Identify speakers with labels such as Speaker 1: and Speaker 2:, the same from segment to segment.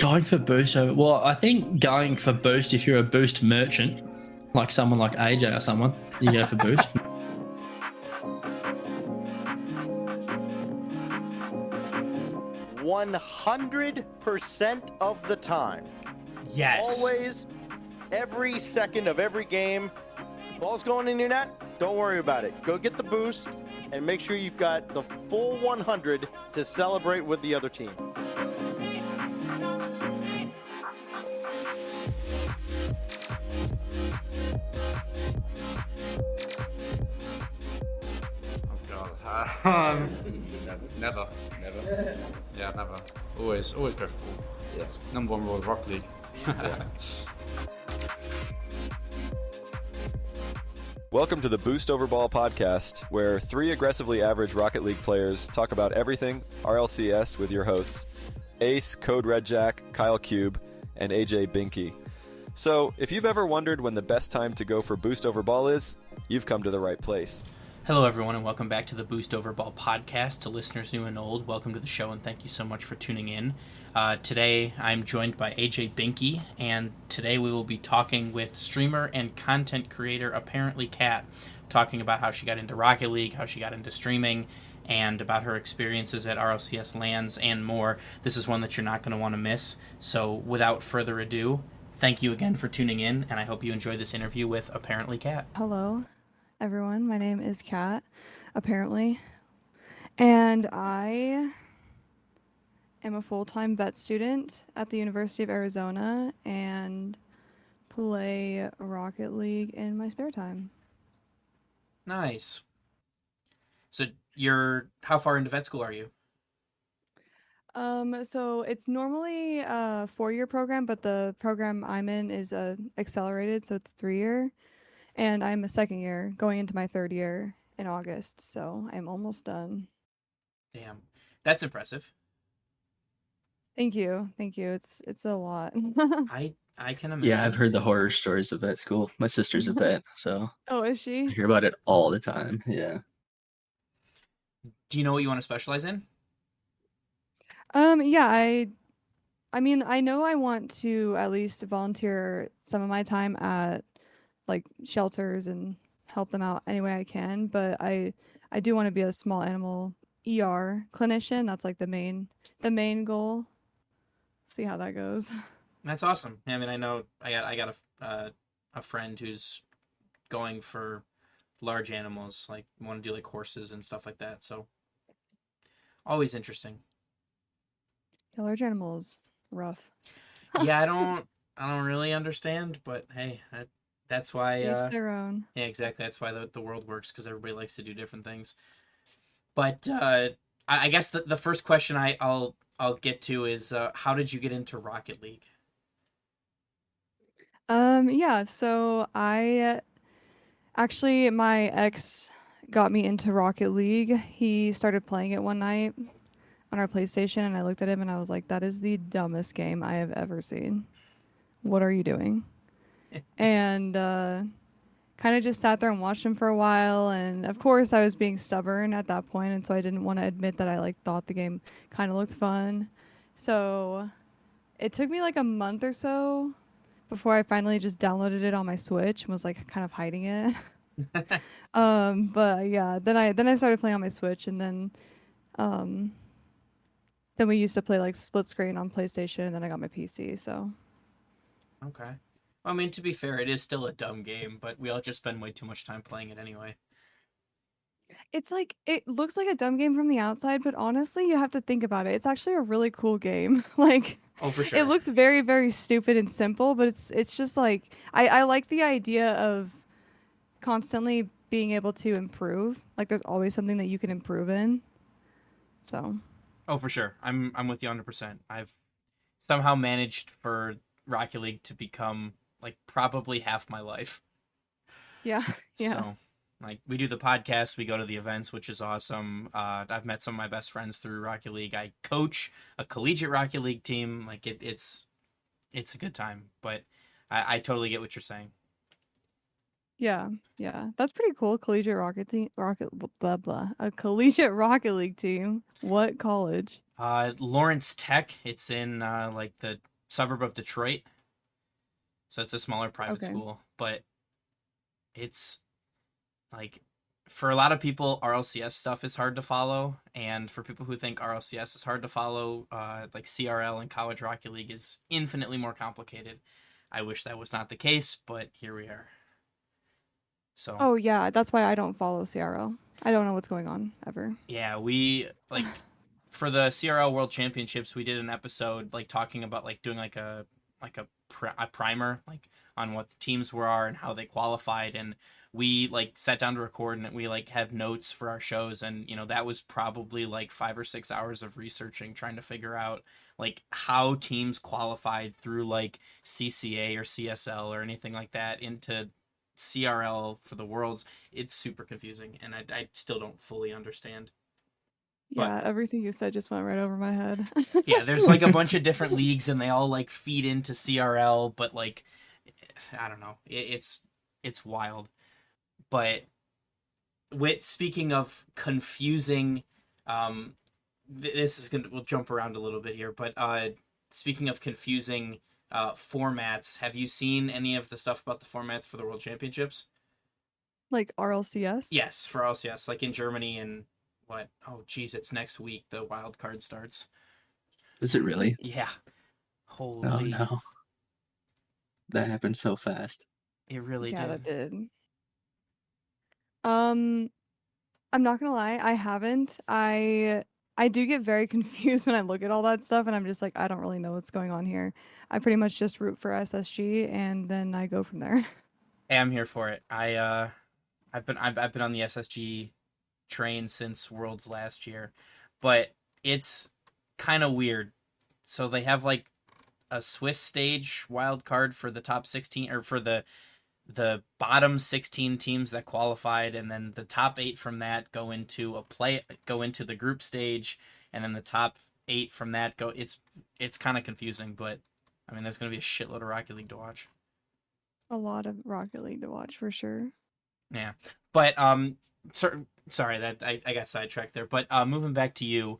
Speaker 1: Going for boost over. Well, I think going for boost if you're a boost merchant, like someone like AJ or someone, you go for boost.
Speaker 2: 100% of the time.
Speaker 3: Yes.
Speaker 2: Always, every second of every game. Ball's going in your net, don't worry about it. Go get the boost and make sure you've got the full 100 to celebrate with the other team.
Speaker 4: Oh God. Never. Yeah, never. Always go for ball.
Speaker 5: Yeah.
Speaker 4: Number one rule of Rocket League.
Speaker 5: Welcome to the Boost Over Ball podcast, where three aggressively average Rocket League players talk about everything RLCS with your hosts, Ace, Code Red Jack, Kyle Cube, and AJ Binky. So, if you've ever wondered when the best time to go for Boost Over Ball is, you've come to the right place.
Speaker 3: Hello, everyone, and welcome back to the Boost Over Ball podcast. To listeners new and old, welcome to the show, and thank you so much for tuning in. Today, I'm joined by AJ Binky, and today we will be talking with streamer and content creator Apparently Cat, talking about how she got into Rocket League, how she got into streaming, and about her experiences at RLCS LANs and more. This is one that you're not going to want to miss. So, without further ado, thank you again for tuning in, and I hope you enjoy this interview with Apparently Cat.
Speaker 6: Hello, everyone. My name is Kat, apparently, and I am a full-time vet student at the University of Arizona and play Rocket League in my spare time.
Speaker 3: Nice. So how far into vet school are you?
Speaker 6: So it's normally a 4-year program, but the program I'm in is accelerated, so it's 3-year. And I'm a second year, going into my 3rd year in August, so I'm almost done.
Speaker 3: Damn, that's impressive.
Speaker 6: Thank you. It's a lot.
Speaker 3: I can imagine.
Speaker 1: Yeah, I've heard the horror stories of vet school. My sister's a vet, so
Speaker 6: Oh, is
Speaker 1: I
Speaker 6: she?
Speaker 1: hear about it all the time. Yeah.
Speaker 3: Do you know what you want to specialize in?
Speaker 6: Yeah, I mean, I know I want to at least volunteer some of my time at like shelters and help them out any way I can, but I do want to be a small animal ER clinician. That's like the main goal. See how that goes.
Speaker 3: That's awesome. I mean, I know I got a friend who's going for large animals, like want to do like horses and stuff like that. So always interesting.
Speaker 6: Yeah, large animals, rough.
Speaker 3: Yeah, I don't really understand, but hey, that's why.
Speaker 6: Each their own.
Speaker 3: Yeah, exactly. That's why the world works, because everybody likes to do different things. But I guess the first question I'll get to is how did you get into Rocket League?
Speaker 6: Yeah, so I actually, my ex got me into Rocket League. He started playing it one night on our PlayStation, and I looked at him and I was like, that is the dumbest game I have ever seen. What are you doing? And kind of just sat there and watched him for a while, and of course I was being stubborn at that point, and so I didn't want to admit that I thought the game kind of looked fun. So it took me like a month or so before I finally just downloaded it on my Switch and was like kind of hiding it. But yeah, then I started playing on my Switch, and then we used to play like split screen on PlayStation, and then I got my PC. So
Speaker 3: Okay. I mean, to be fair, it is still a dumb game, but we all just spend way too much time playing it anyway.
Speaker 6: it's like, it looks like a dumb game from the outside, but honestly, you have to think about it. It's actually a really cool game. Like,
Speaker 3: Oh, for sure.
Speaker 6: it looks very, very stupid and simple, but it's just like, I like the idea of constantly being able to improve. Like, there's always something that you can improve in. So,
Speaker 3: Oh, for sure. I'm with you 100%. I've somehow managed for Rocket League to become like probably half my life.
Speaker 6: yeah. Yeah.
Speaker 3: So, like, we do the podcast, we go to the events, which is awesome. I've met some of my best friends through Rocket League. I coach a collegiate Rocket League team. Like, it's a good time. But I totally get what you're saying.
Speaker 6: Yeah, yeah, that's pretty cool. Collegiate rocket team, blah blah. A collegiate Rocket League team. What college?
Speaker 3: Lawrence Tech. It's in like the suburb of Detroit. So it's a smaller private
Speaker 6: Okay.
Speaker 3: school, but it's like for a lot of people, RLCS stuff is hard to follow, and for people who think RLCS is hard to follow, like CRL and College Rocket League is infinitely more complicated. I wish that was not the case, but here we are. So
Speaker 6: Oh yeah, that's why I don't follow CRL. I don't know what's going on ever.
Speaker 3: yeah, we like for the CRL World Championships, we did an episode like talking about like doing like a primer like on what the teams were and how they qualified, and we like sat down to record and we like have notes for our shows, and you know that was probably like 5 or 6 hours of researching trying to figure out like how teams qualified through like CCA or CSL or anything like that into CRL for the Worlds. It's super confusing, and I still don't fully understand. But
Speaker 6: Yeah, everything you said just went right over my head.
Speaker 3: yeah, there's like a bunch of different leagues, and they all like feed into CRL, but like I don't know, it's wild. But with speaking of confusing, this is gonna we'll jump around a little bit here, but speaking of confusing formats, have you seen any of the stuff about the formats for the World Championships?
Speaker 6: Like RLCS?
Speaker 3: Yes, for LCS, like in Germany and what? Oh, geez, it's next week. The wild card starts.
Speaker 1: Is it really?
Speaker 3: Yeah.
Speaker 1: Oh
Speaker 3: Holy.
Speaker 1: no. That happened so fast.
Speaker 3: It really
Speaker 6: Yeah,
Speaker 3: did.
Speaker 6: that did. I'm not gonna lie, I haven't. I do get very confused when I look at all that stuff, and I'm just like, I don't really know what's going on here. I pretty much just root for SSG, and then I go from there.
Speaker 3: Hey, I'm here for it. I've been on the SSG train since Worlds last year, but it's kind of weird. So they have like a Swiss stage wild card for the top 16 or for the bottom 16 teams that qualified, and then the top 8 from that go into the group stage, and then the top 8 from that go it's kind of confusing, but I mean there's going to be a shitload of Rocket League to watch.
Speaker 6: A lot of Rocket League to watch for sure.
Speaker 3: Yeah. But sorry that I got sidetracked there, but moving back to you,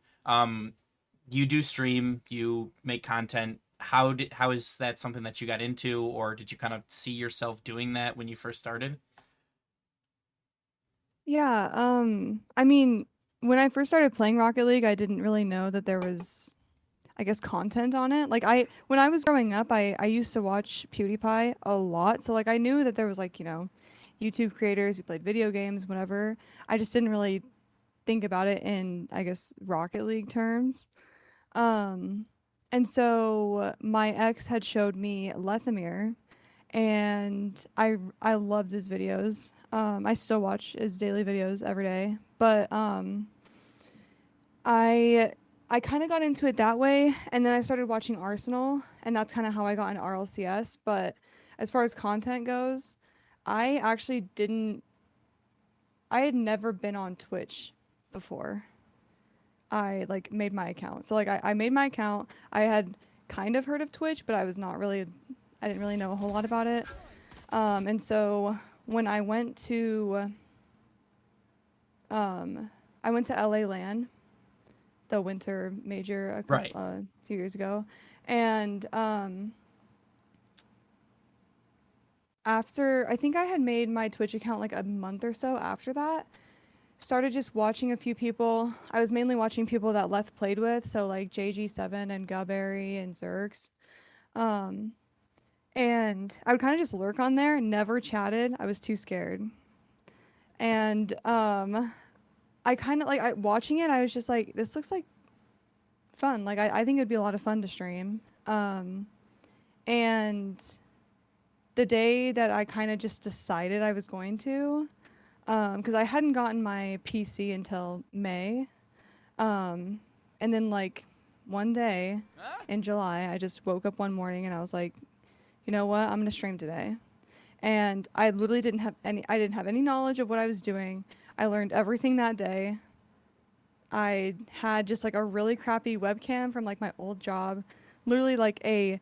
Speaker 3: you do stream, you make content. How is that something that you got into, or did you kind of see yourself doing that when you first started?
Speaker 6: Yeah, I mean, when I first started playing Rocket League, I didn't really know that there was, I guess, content on it. Like when I was growing up, I used to watch PewDiePie a lot, so like I knew that there was like, YouTube creators who played video games, whatever. I just didn't really think about it in, I guess, Rocket League terms. And so my ex had showed me Lethamyr, and I loved his videos. I still watch his daily videos every day, but I kind of got into it that way, and then I started watching Arsenal, and that's kind of how I got into RLCS. But as far as content goes, I actually didn't. I had never been on Twitch before. I like made my account. So like I made my account. I had kind of heard of Twitch, but I didn't really know a whole lot about it. And so when I went to LA LAN, the winter major
Speaker 3: Right.
Speaker 6: a few years ago, and after I think I had made my Twitch account like a month or so after that, started just watching a few people. I was mainly watching people that Leth played with, so like JG7 and Gubberry and Zerx. And I would kind of just lurk on there, never chatted. I was too scared. And I kind of like watching it, I was just like, this looks like fun. Like I think it'd be a lot of fun to stream. And the day that I kind of just decided I was going to, because I hadn't gotten my PC until May, and then like one day in July, I just woke up one morning and I was like, you know what, I'm gonna stream today. And I literally didn't have any knowledge of what I was doing. I learned everything that day. I had just like a really crappy webcam from like my old job, literally like a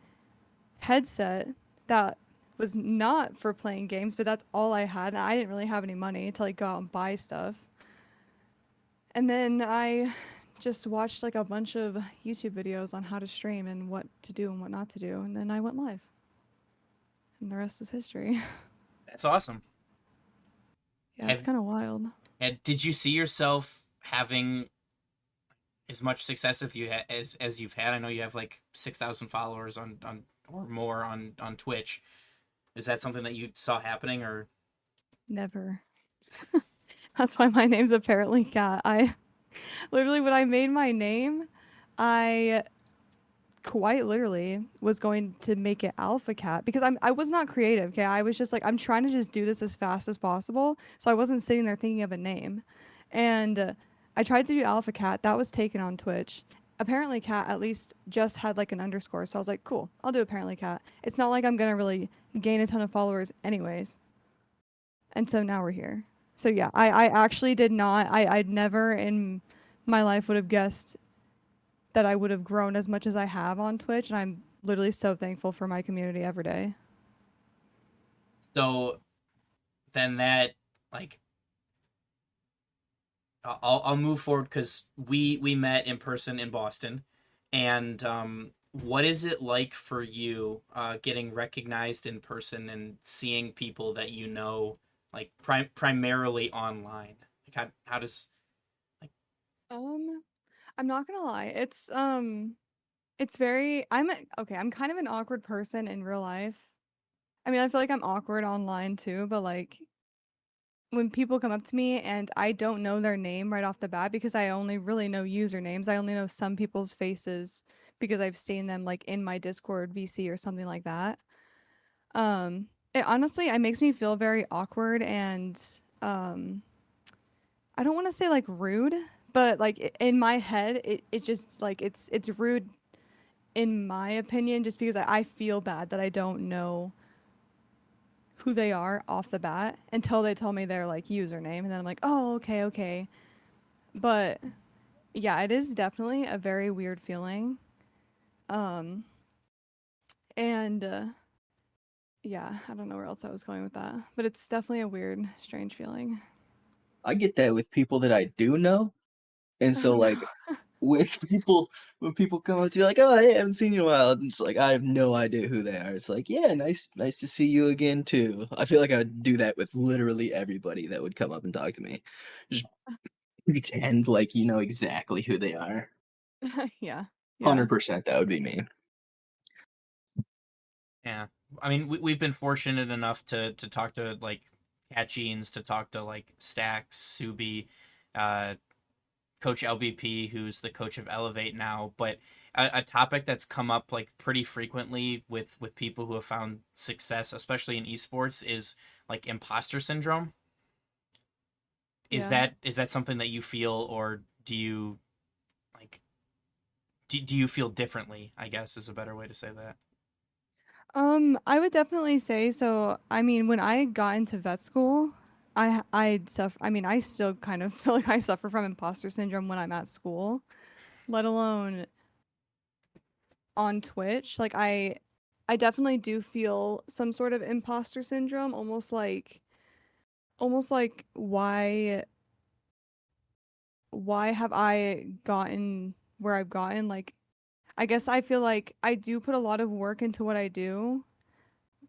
Speaker 6: headset that was not for playing games, but that's all I had. And I didn't really have any money to like go out and buy stuff. And then I just watched like a bunch of YouTube videos on how to stream and what to do and what not to do, and then I went live. And the rest is history.
Speaker 3: That's awesome.
Speaker 6: Yeah, it's kind of wild.
Speaker 3: And did you see yourself having as much success if you as you've had? I know you have like 6,000 followers on or more on Twitch. Is that something that you saw happening, or
Speaker 6: Never. That's why my name's apparently Cat. I literally, when I made my name, I quite literally was going to make it Alpha Cat because I was not creative. Okay, I was just like, I'm trying to just do this as fast as possible, so I wasn't sitting there thinking of a name, and I tried to do Alpha Cat. That was taken on Twitch. Apparently Cat at least just had like an underscore, so I was like, cool, I'll do apparently Cat. It's not like I'm gonna really gain a ton of followers anyways, and so now we're here. So yeah, I actually did not. I'd never in my life would have guessed that I would have grown as much as I have on Twitch, and I'm literally so thankful for my community every day.
Speaker 3: so then that like I'll move forward because we met in person in Boston, and what is it like for you getting recognized in person and seeing people that you know like primarily online? Like how does
Speaker 6: I'm not gonna lie, it's very. Okay. I'm kind of an awkward person in real life. I mean, I feel like I'm awkward online too, but like when people come up to me and I don't know their name right off the bat because I only really know usernames. I only know some people's faces because I've seen them like in my Discord VC or something like that. It honestly it makes me feel very awkward and I don't want to say like rude, but like in my head it just like it's rude in my opinion just because I feel bad that I don't know who they are off the bat until they tell me their like username and then I'm like, "Oh, okay." But yeah, it is definitely a very weird feeling. Um and yeah, I don't know where else I was going with that, but it's definitely a weird, strange feeling.
Speaker 7: I get that with people that I do know. And
Speaker 6: Oh
Speaker 7: so
Speaker 6: no.
Speaker 7: like with people when people come up to you like, oh hey, I haven't seen you in a while, and it's like I have no idea who they are. It's like, yeah, nice to see you again too. I feel like I would do that with literally everybody that would come up and talk to me. Just pretend like you know exactly who they are.
Speaker 6: Yeah. Yeah.
Speaker 7: 100% that would be me.
Speaker 3: yeah? I mean, we've been fortunate enough to talk to like Cat Jeans, to talk to like Stacks, Subi, uh, Coach LBP, who's the coach of Elevate now. But a topic that's come up like pretty frequently with people who have found success, especially in esports, is like imposter syndrome.
Speaker 6: Yeah.
Speaker 3: Is that something that you feel, or do you like do you feel differently? I guess is a better way to say that.
Speaker 6: I would definitely say so. I mean, when I got into vet school, I suffer. I mean, I still kind of feel like I suffer from imposter syndrome when I'm at school, let alone on Twitch. Like I definitely do feel some sort of imposter syndrome, almost like why have I gotten where I've gotten? Like I guess I feel like I do put a lot of work into what I do,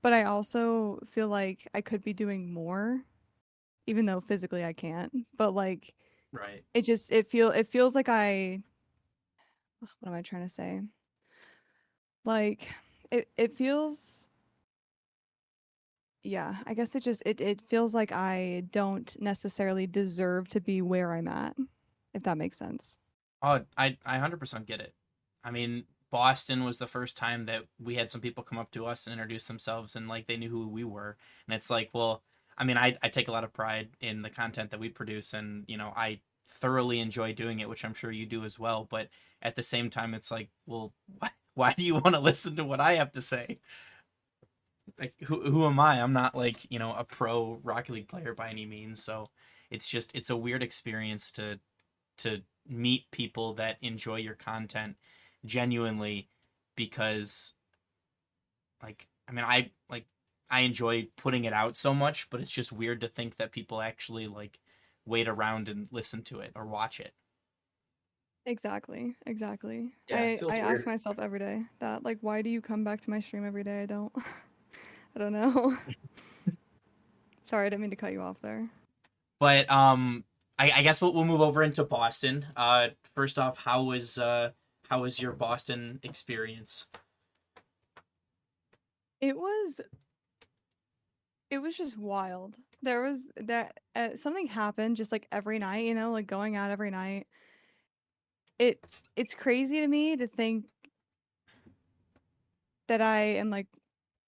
Speaker 6: but I also feel like I could be doing more, even though physically I can't. But like
Speaker 3: Right.
Speaker 6: it feels like what am I trying to say? Like it feels yeah, I guess it feels like I don't necessarily deserve to be where I'm at, if that makes sense.
Speaker 3: Oh, I 100% get it. I mean, Boston was the first time that we had some people come up to us and introduce themselves, and like they knew who we were. And it's like, well, I mean, I take a lot of pride in the content that we produce, and you know, I thoroughly enjoy doing it, which I'm sure you do as well. But at the same time, it's like, well, why do you want to listen to what I have to say? Like, who am I? I'm not like, you know, a pro Rocket League player by any means. So it's a weird experience to meet people that enjoy your content genuinely, because like I mean I enjoy putting it out so much, but it's just weird to think that people actually like wait around and listen to it or watch it.
Speaker 6: Exactly.
Speaker 7: Yeah, it feels
Speaker 6: I ask
Speaker 7: weird.
Speaker 6: myself every day that, like, why do you come back to my stream every day? I don't I don't know. Sorry, I didn't mean to cut you off there.
Speaker 3: But I guess we'll move over into Boston. First off, how was your Boston experience?
Speaker 6: It was just wild. There was that something happened just like every night, you know, like going out every night. It's crazy to me to think that I am like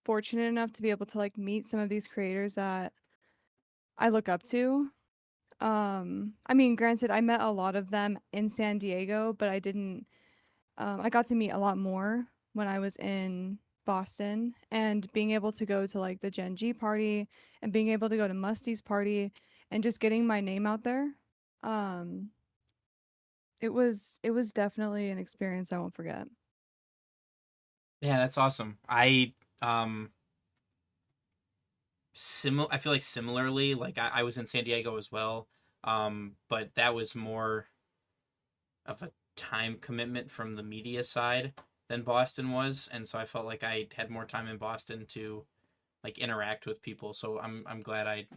Speaker 6: fortunate enough to be able to like meet some of these creators that I look up to. I mean, granted, I met a lot of them in San Diego, but I didn't. I got to meet a lot more when I was in Boston, and being able to go to like the Gen G party and being able to go to Musty's party and just getting my name out there. Um, it was definitely an experience I won't forget.
Speaker 3: Yeah, that's awesome. Um I feel like similarly, like I was in San Diego as well. But that was more of a time commitment from the media side than Boston was, and so I felt like I had more time in Boston to like interact with people. So I'm glad I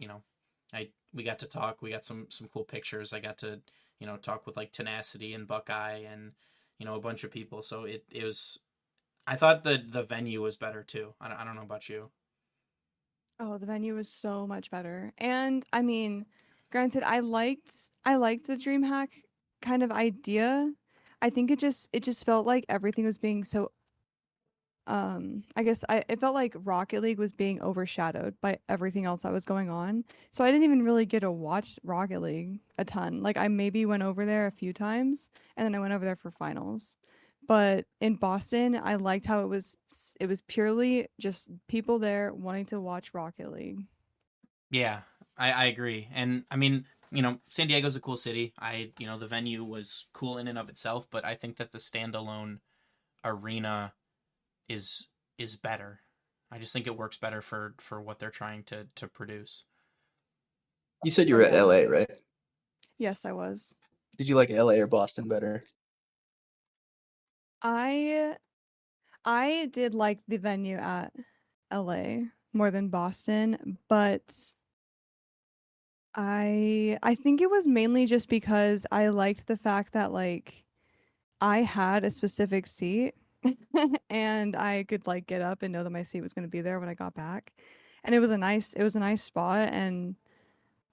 Speaker 3: we got to talk. We got some cool pictures. I got to talk with like Tenacity and Buckeye and a bunch of people. So it was. I thought the venue was better too. I don't know about you.
Speaker 6: Oh, the venue was so much better. And I mean, granted, I liked the DreamHack kind of idea. I think it just felt like everything was being so I guess it felt like Rocket League was being overshadowed by everything else that was going on. So I didn't even really get to watch Rocket League a ton. Like I maybe went over there a few times and then I went over there for finals. But in Boston, I liked how it was purely just people there wanting to watch Rocket League.
Speaker 3: Yeah, I agree. And I mean, San Diego's a cool city. The venue was cool in and of itself, but I think that the standalone arena is is better. I just think it works better for what they're trying to produce.
Speaker 7: You said you were at
Speaker 6: Yeah.
Speaker 7: LA, right?
Speaker 6: Yes, I was.
Speaker 7: Did you like LA or Boston better?
Speaker 6: I I did like the venue at LA more than Boston, but I think it was mainly just because I liked the fact that like I had a specific seat and I could like get up and know that my seat was going to be there when I got back. And it was a nice spot and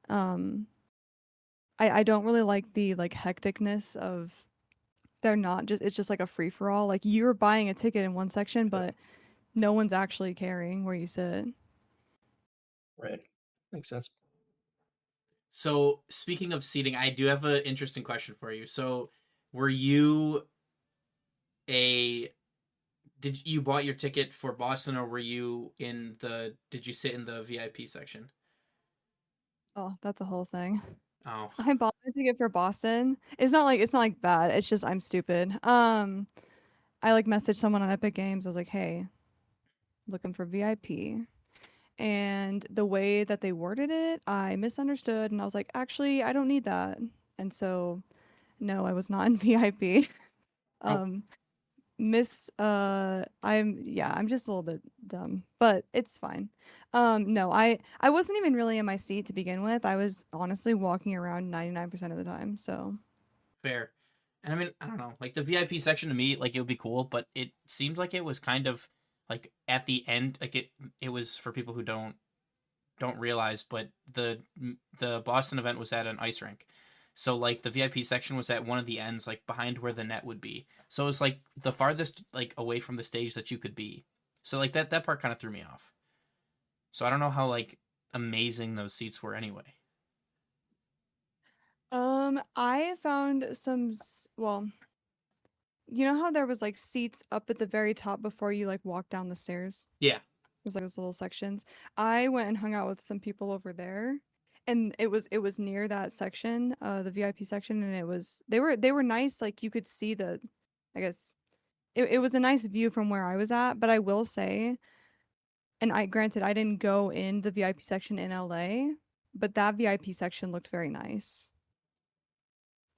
Speaker 6: um I don't really like the like hecticness of they're not just it's just like a free for all. Like you're buying a ticket in one section, but no one's actually caring where you sit.
Speaker 7: Right. Makes sense.
Speaker 3: So speaking of seating, I do have an interesting question for you. So were you a did you bought your ticket for Boston, or were you did you sit in the VIP section?
Speaker 6: Oh, that's a whole thing.
Speaker 3: Oh,
Speaker 6: I bought a ticket for Boston. It's not like bad. It's just I'm stupid. I like messaged someone on Epic Games. I was like, "Hey, looking for VIP." And the way that they worded it, I misunderstood and I was like, "Actually, I don't need that." And so, no, I was not in VIP.
Speaker 3: oh,
Speaker 6: Um I'm just a little bit dumb, but it's fine. No, I wasn't even really in my seat to begin with. I was honestly walking around 99% of the time. So,
Speaker 3: fair. And I mean, I don't know. Like the VIP section to me, like it would be cool, but it seemed like it was kind of like at the end, like it was for people who don't realize, but the Boston event was at an ice rink. So like the VIP section was at one of the ends, like behind where the net would be. So it's like the farthest like away from the stage that you could be. So like that part kind of threw me off. So I don't know how like amazing those seats were anyway.
Speaker 6: I found well, you know how there was like seats up at the very top before you like walk down the stairs?
Speaker 3: Yeah.
Speaker 6: There's like those little sections. I went and hung out with some people over there and it was near that section, the VIP section, and they were nice, like you could see I guess it was a nice view from where I was at, but I will say, and I granted I didn't go in the VIP section in LA, but that VIP section looked very nice.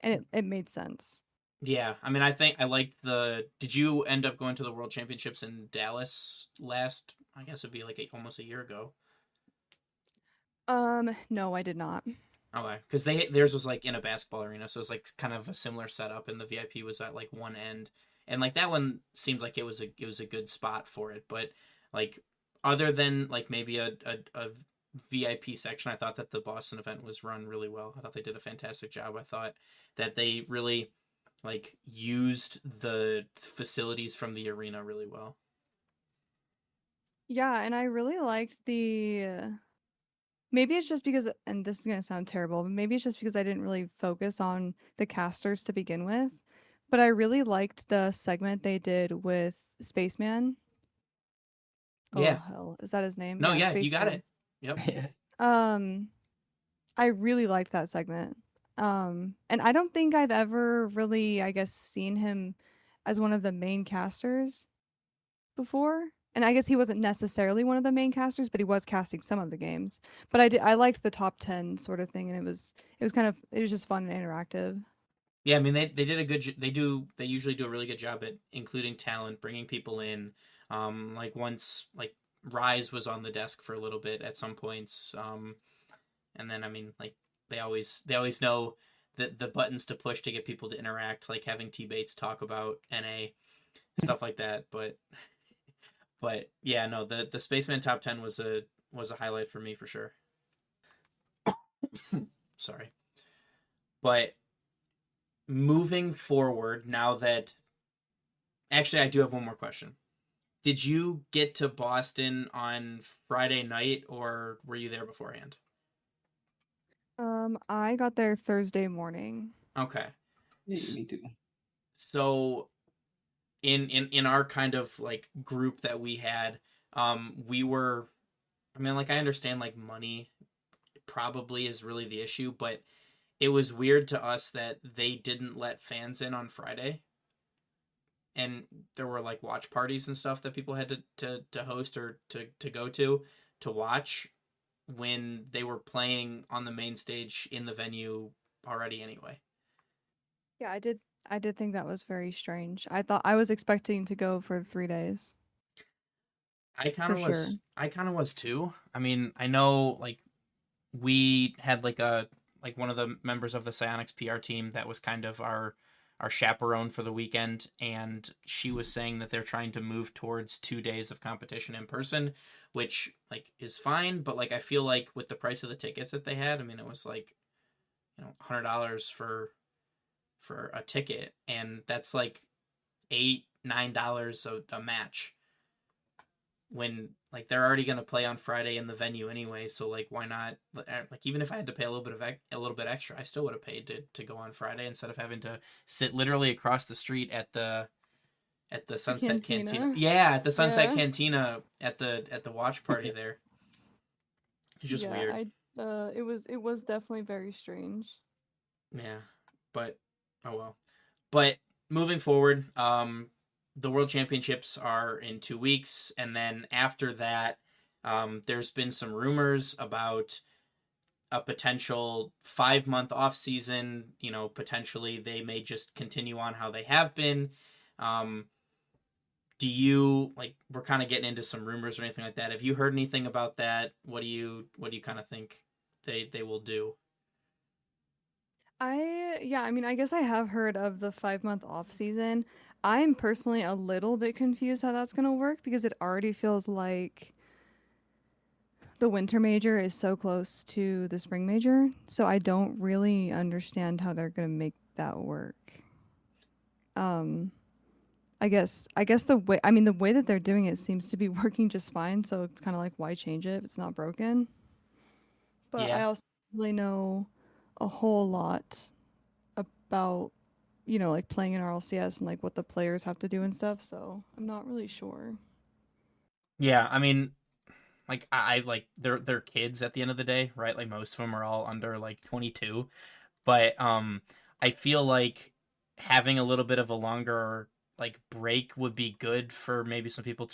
Speaker 6: And it made sense.
Speaker 3: Yeah, I mean, I think I liked the. Did you end up going to the World Championships in Dallas last? I guess it'd be like almost a year ago.
Speaker 6: No, I did not.
Speaker 3: Okay, because theirs was like in a basketball arena, so it was like kind of a similar setup, and the VIP was at like one end, and like that one seemed like it was a good spot for it. But like other than like maybe a VIP section, I thought that the Boston event was run really well. I thought they did a fantastic job. I thought that they really like used the facilities from the arena really well.
Speaker 6: Yeah, and I really liked the maybe it's just because, and this is gonna sound terrible, but maybe it's just because I didn't really focus on the casters to begin with. But I really liked the segment they did with Spaceman. Oh
Speaker 3: Yeah.
Speaker 6: hell, is that his name?
Speaker 3: No,
Speaker 6: Yeah,
Speaker 3: yeah, you got
Speaker 6: Spaceman.
Speaker 3: it. Yep.
Speaker 7: Yeah.
Speaker 6: Um, I really liked that segment. And I don't think I've ever really, I guess, seen him as one of the main casters before. And I guess he wasn't necessarily one of the main casters, but he was casting some of the games. But I liked the top 10 sort of thing, and it was just fun and interactive.
Speaker 3: Yeah, I mean they did a good they usually do a really good job at including talent, bringing people in. Like once like Rise was on the desk for a little bit at some points. And then I mean like they always know the buttons to push to get people to interact, like having T Bates talk about NA stuff like that. But yeah, no, the Spaceman top 10 was a highlight for me for sure. Sorry. But moving forward, now that actually I do have one more question. Did you get to Boston on Friday night or were you there beforehand?
Speaker 6: I got there Thursday morning.
Speaker 3: Okay.
Speaker 7: Yeah, me too.
Speaker 3: So in our kind of like group that we had, we were I mean like I understand like money probably is really the issue, but it was weird to us that they didn't let fans in on Friday. And there were like watch parties and stuff that people had to host or to go to watch when they were playing on the main stage in the venue already anyway.
Speaker 6: Yeah, I did think that was very strange. I was expecting to go for 3 days
Speaker 3: I kind
Speaker 6: for
Speaker 3: of
Speaker 6: sure.
Speaker 3: was I kind of was too. I mean, I know like we had like one of the members of the Psionics PR team that was kind of our chaperone for the weekend, and she was saying that they're trying to move towards 2 days of competition in person, which like is fine, but like I feel like with the price of the tickets that they had, I mean it was like $100 for a ticket, and that's like $8-9 a match when like they're already going to play on Friday in the venue anyway, so like why not, like even if I had to pay a little bit extra, I still would have paid to go on Friday instead of having to sit literally across the street at the
Speaker 6: The
Speaker 3: Sunset Cantina.
Speaker 6: cantina.
Speaker 3: Yeah, at the Sunset
Speaker 6: Yeah.
Speaker 3: Cantina at the watch party there. It's just
Speaker 6: Yeah,
Speaker 3: weird.
Speaker 6: it was definitely very strange.
Speaker 3: Yeah. But oh well. But moving forward, the World Championships are in 2 weeks, and then after that, there's been some rumors about a potential 5 month off season. Potentially they may just continue on how they have been. Um, do you like? We're kind of getting into some rumors or anything like that. Have you heard anything about that? What do you kind of think they will do?
Speaker 6: Yeah, I mean, I guess I have heard of the 5 month off season. I'm personally a little bit confused how that's gonna work because it already feels like the winter major is so close to the spring major. So I don't really understand how they're gonna make that work. Um, I guess the way that they're doing it seems to be working just fine. So it's kind of like why change it if it's not broken? But I
Speaker 3: Yeah.
Speaker 6: also don't really know a whole lot about like playing in RLCS and like what the players have to do and stuff. So I'm not really sure.
Speaker 3: Yeah, I mean, like I like they're kids at the end of the day, right? Like most of them are all under like 22, but I feel like having a little bit of a longer like break would be good for maybe some people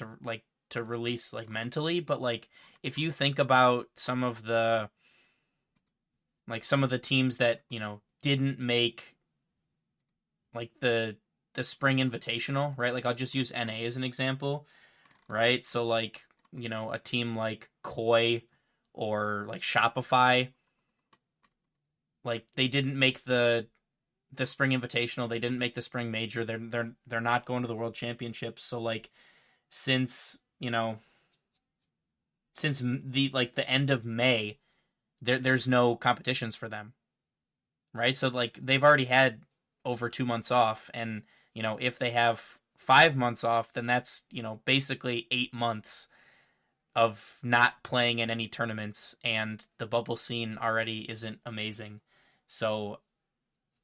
Speaker 3: to release like mentally, but like if you think about some of the teams that, didn't make like the spring invitational, right? Like I'll just use NA as an example, right? So like, you know, a team like Koi or like Shopify, like they didn't make the spring invitational, they didn't make the spring major. They're not going to the world championships. So like since, you know, since the end of May, there's no competitions for them, right? So like they've already had over 2 months off, and you know if they have 5 months off, then that's you know basically 8 months of not playing in any tournaments, and the bubble scene already isn't amazing. So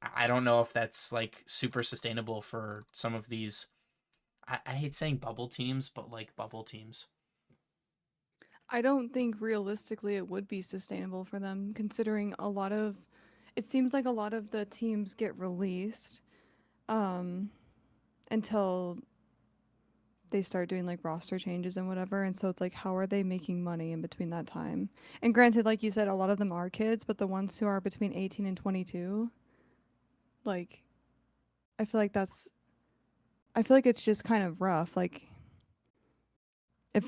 Speaker 3: I don't know if that's like super sustainable for some of these. I hate saying bubble teams, but like bubble teams.
Speaker 6: I don't think realistically it would be sustainable for them, considering it seems like a lot of the teams get released um, until they start doing like roster changes and whatever. And so it's like, how are they making money in between that time? And granted, like you said, a lot of them are kids, but the ones who are between 18 and 22, like, I feel like I feel like it's just kind of rough. Like, if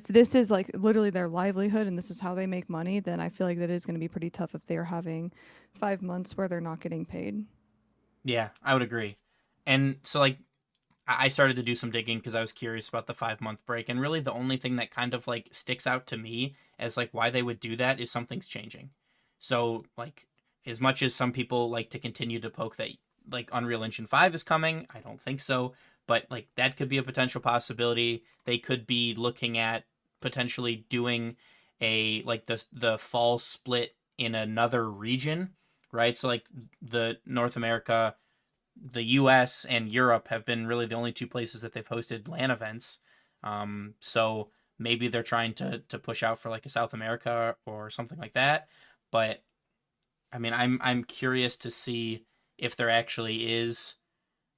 Speaker 6: this is like literally their livelihood and this is how they make money, then I feel like that is going to be pretty tough if they're having 5 months where they're not getting paid.
Speaker 3: Yeah, I would agree. And so like I started to do some digging because I was curious about the 5 month break, and really the only thing that kind of like sticks out to me as like why they would do that is something's changing. So like as much as some people like to continue to poke that like Unreal Engine 5 is coming, I don't think so, but like that could be a potential possibility. They could be looking at potentially doing a like the fall split in another region, right? So like the North America, the US and Europe have been really the only two places that they've hosted LAN events. So maybe they're trying to push out for like a South America or something like that. But I mean, I'm curious to see if there actually is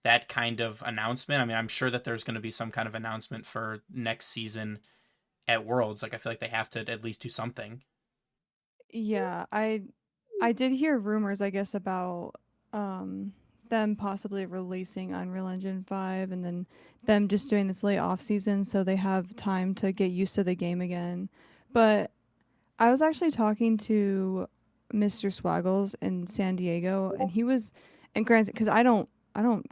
Speaker 3: that kind of announcement. I mean, I'm sure that there's going to be some kind of announcement for next season at Worlds. Like I feel like they have to at least do something.
Speaker 6: Yeah, I did hear rumors, I guess, about um them possibly releasing Unreal Engine 5 and then them just doing this late off season so they have time to get used to the game again. But I was actually talking to Mr. Swaggles in San Diego, and and granted, because I don't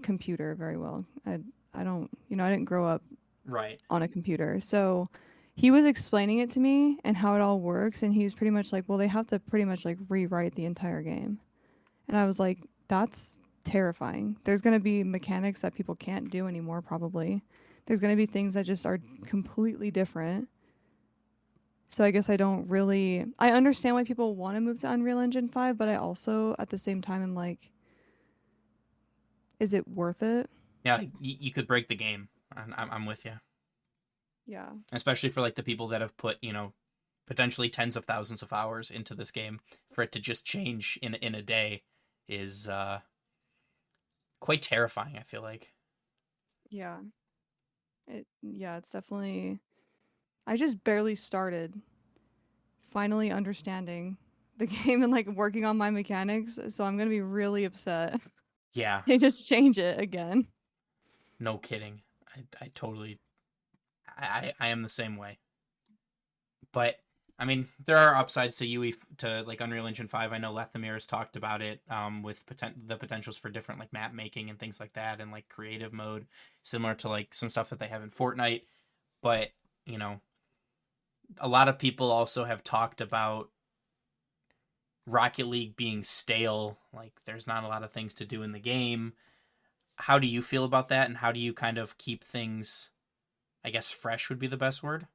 Speaker 6: computer very well. I don't, I didn't grow up
Speaker 3: Right.
Speaker 6: on a computer. So he was explaining it to me and how it all works, and he was pretty much like, well, they have to pretty much like rewrite the entire game. And I was like, that's terrifying. There's going to be mechanics that people can't do anymore, probably. There's going to be things that just are completely different. So I guess I understand why people want to move to Unreal Engine 5, but I also at the same time am like, is it worth it?
Speaker 3: Yeah, like, you could break the game. I'm with you.
Speaker 6: Yeah.
Speaker 3: Especially for like the people that have put, you know, potentially tens of thousands of hours into this game, for it to just change in a day is quite terrifying, I feel like.
Speaker 6: Yeah. It's definitely I just barely started finally understanding the game and like working on my mechanics, so I'm going to be really upset.
Speaker 3: Yeah,
Speaker 6: They just change it again.
Speaker 3: no kidding. I totally I am the same way. But I mean, there are upsides to UE to like Unreal Engine 5. I know Lethamir has talked about it with the potentials for different like map making and things like that, and like creative mode, similar to like some stuff that they have in Fortnite. But you know, a lot of people also have talked about Rocket League being stale. Like, there's not a lot of things to do in the game. How do you feel about that, and how do you kind of keep things, I guess, fresh would be the best word?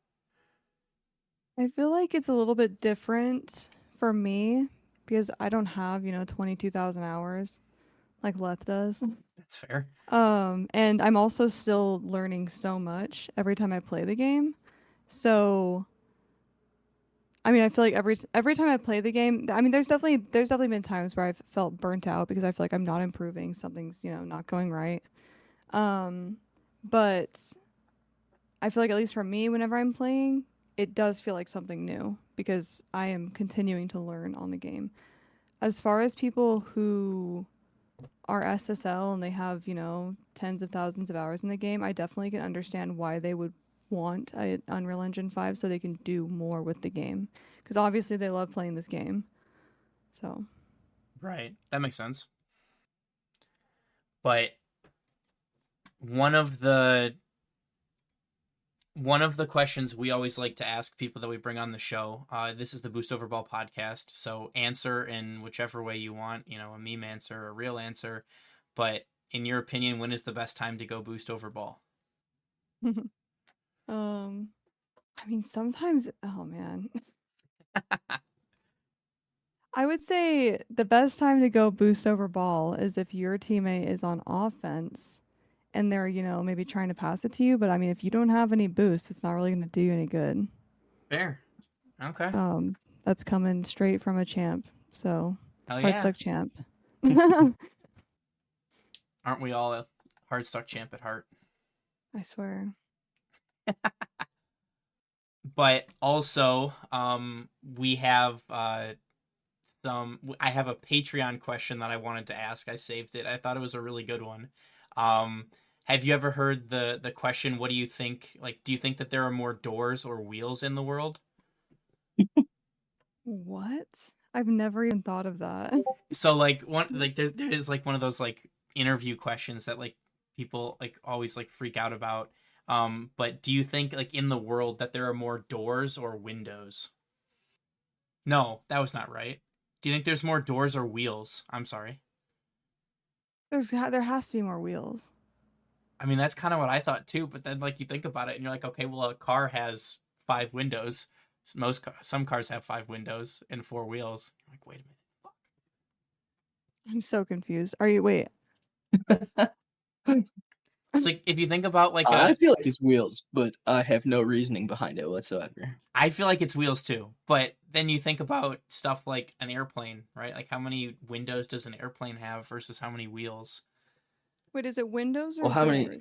Speaker 6: I feel like it's a little bit different for me because I don't have, 22,000 hours like Leth does.
Speaker 3: That's fair.
Speaker 6: And I'm also still learning so much every time I play the game. So, I mean, I feel like every time I play the game, I mean, there's definitely been times where I've felt burnt out because I feel like I'm not improving, something's, not going right. Um, but I feel like at least for me, whenever I'm playing, it does feel like something new because I am continuing to learn on the game. As far as people who are SSL and they have, tens of thousands of hours in the game, I definitely can understand why they would want a Unreal Engine 5 so they can do more with the game. Because obviously they love playing this game. So.
Speaker 3: Right. That makes sense. But one of the questions we always like to ask people that we bring on the show, this is the Boost Over Ball podcast, so answer in whichever way you want, a meme answer, a real answer. But in your opinion, when is the best time to go Boost Over Ball?
Speaker 6: Sometimes, oh man. I would say the best time to go boost over ball is if your teammate is on offense and they're, maybe trying to pass it to you. But if you don't have any boost, it's not really going to do you any good.
Speaker 3: Fair. Okay.
Speaker 6: That's coming straight from a champ. So, hard stuck champ.
Speaker 3: Aren't we all a hard stuck champ at heart?
Speaker 6: I swear.
Speaker 3: But also, we have I have a Patreon question that I wanted to ask. I saved it. I thought it was a really good one. Have you ever heard the question, what do you think? Like, do you think that there are more doors or wheels in the world?
Speaker 6: What? I've never even thought of that.
Speaker 3: So there is like one of those like interview questions that like people like always like freak out about. But do you think like in the world that there are more doors or windows? No, that was not right. Do you think there's more doors or wheels? I'm sorry.
Speaker 6: There has to be more wheels.
Speaker 3: I mean, that's kind of what I thought too, but then like you think about it and you're like, okay, well a car has 5 windows. Some cars have 5 windows and 4 wheels. You're like, wait a minute. Fuck.
Speaker 6: I'm so confused. Wait.
Speaker 3: It's like if you think about like
Speaker 7: I feel like it's wheels, but I have no reasoning behind it whatsoever.
Speaker 3: I feel like it's wheels too, but then you think about stuff like an airplane, right? Like how many windows does an airplane have versus how many wheels?
Speaker 6: Wait, is it windows or
Speaker 7: how
Speaker 6: doors?
Speaker 7: many?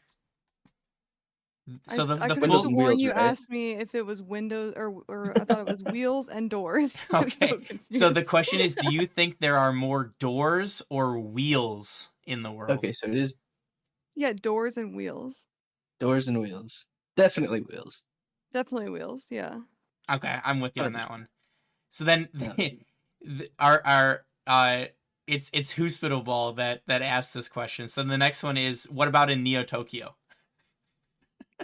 Speaker 3: So the
Speaker 6: I could
Speaker 7: windows
Speaker 6: have
Speaker 7: and
Speaker 6: sworn
Speaker 7: wheels,
Speaker 6: you
Speaker 7: right?
Speaker 6: asked me if it was windows or I thought it was wheels and doors.
Speaker 3: Okay. So the question is, do you think there are more doors or wheels in the world?
Speaker 7: Okay, so it is
Speaker 6: Yeah, doors and wheels.
Speaker 7: doors and wheels. Definitely wheels.
Speaker 6: Definitely wheels. Yeah.
Speaker 3: Okay, I'm with you on
Speaker 7: 100%.
Speaker 3: that one. So then, it's Hospital Ball that asked this question. So then the next one is, what about in Neo Tokyo?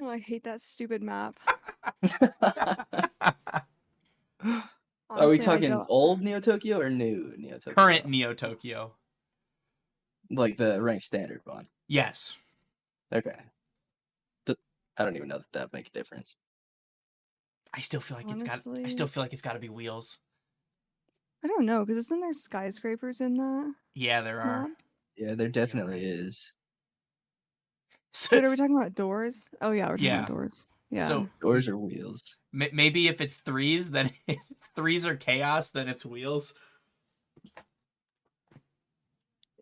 Speaker 6: Oh, I hate that stupid map.
Speaker 7: Are we
Speaker 6: Honestly, I
Speaker 7: talking
Speaker 6: don't-
Speaker 7: old Neo Tokyo or new Neo Tokyo?
Speaker 3: Current Neo Tokyo.
Speaker 7: Like the ranked standard one.
Speaker 3: Yes.
Speaker 7: Okay. I don't even know that make a difference.
Speaker 3: I still feel like
Speaker 6: Honestly-
Speaker 3: it's got to be wheels.
Speaker 6: I don't know, because isn't there skyscrapers in that
Speaker 3: Yeah, there are.
Speaker 6: map?
Speaker 7: Yeah, there definitely
Speaker 3: right.
Speaker 7: is.
Speaker 3: So,
Speaker 6: Wait, are we talking about doors? Oh yeah, we're talking
Speaker 3: Yeah.
Speaker 6: about doors. Yeah.
Speaker 3: so
Speaker 7: Doors or wheels.
Speaker 3: maybe if it's threes, then if threes are chaos, then it's wheels.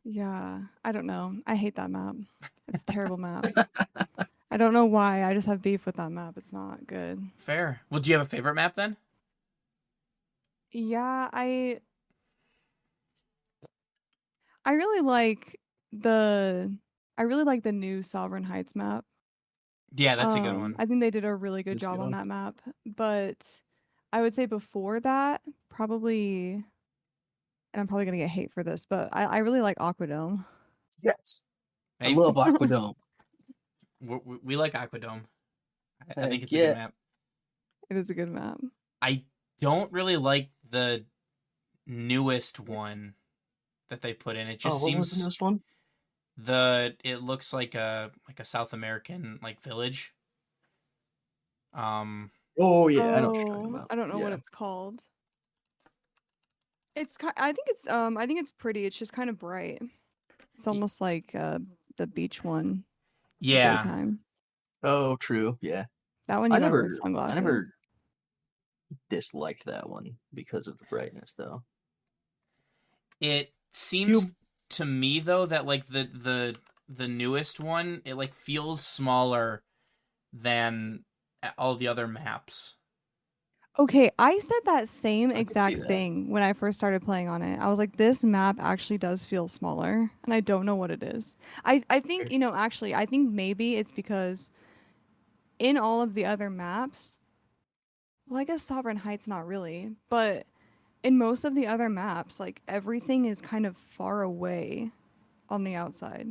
Speaker 6: Yeah. I don't know. I hate that map. It's a terrible map. I don't know why. I just have beef with that map. It's not good.
Speaker 3: Fair. Well, do you have a favorite map then?
Speaker 6: Yeah, I really like the new Sovereign Heights map.
Speaker 3: Yeah, that's a good one.
Speaker 6: I think they did a really good
Speaker 7: That's a
Speaker 6: job
Speaker 7: good
Speaker 6: on
Speaker 7: one.
Speaker 6: that map. But I would say before that, probably, and I'm probably gonna get hate for this, but I really like Aquadome.
Speaker 7: Yes.
Speaker 3: Hey,
Speaker 7: I love Aquadome.
Speaker 3: we like Aquadome. I think
Speaker 7: Heck
Speaker 3: it's a
Speaker 7: yeah.
Speaker 3: good map.
Speaker 6: It is a good map.
Speaker 3: I don't really like the newest one that they put in. It just
Speaker 7: what was the
Speaker 3: seems
Speaker 7: newest one?
Speaker 3: it looks like a South American like village.
Speaker 7: Oh yeah, I know what you're talking about.
Speaker 6: I don't know what
Speaker 7: Yeah.
Speaker 6: it's called. I think it's pretty. It's just kind of bright. It's almost like the beach one. in the
Speaker 3: Yeah.
Speaker 6: daytime.
Speaker 7: Oh, true. Yeah.
Speaker 6: That one you gotta wear sunglasses.
Speaker 7: I never disliked that one because of the brightness, though.
Speaker 3: It seems to me though that like the newest one, it like feels smaller than all the other maps.
Speaker 6: Okay, I said that same
Speaker 7: I could see
Speaker 6: exact
Speaker 7: that.
Speaker 6: thing when I first started playing on it. I was like, this map actually does feel smaller, and I don't know what it is. I think, actually, I think maybe it's because in all of the other maps, well, I guess Sovereign Heights not really, but in most of the other maps, like everything is kind of far away on the outside.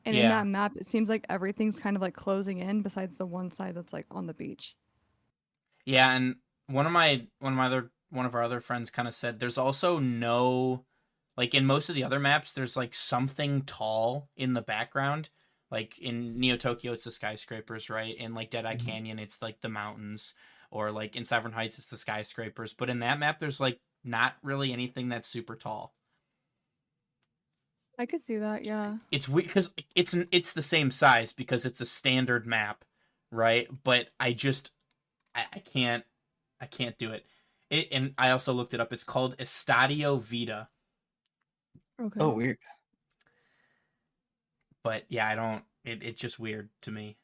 Speaker 6: And in
Speaker 3: Yeah.
Speaker 6: that map, it seems like everything's kind of like closing in besides the one side that's like on the beach.
Speaker 3: Yeah, and one of our other friends kind of said there's also no, like, in most of the other maps there's like something tall in the background. Like in Neo Tokyo it's the skyscrapers, right? In like Deadeye
Speaker 7: Mhm.
Speaker 3: Canyon it's like the mountains, or like in Sovereign Heights it's the skyscrapers, but in that map there's like not really anything that's super tall.
Speaker 6: I could see that, yeah.
Speaker 3: It's weird because it's the same size because it's a standard map, right? But I can't do it. And I also looked it up. It's called Estadio Vita.
Speaker 6: Okay.
Speaker 7: Oh, weird.
Speaker 3: But yeah, I don't. It's just weird to me.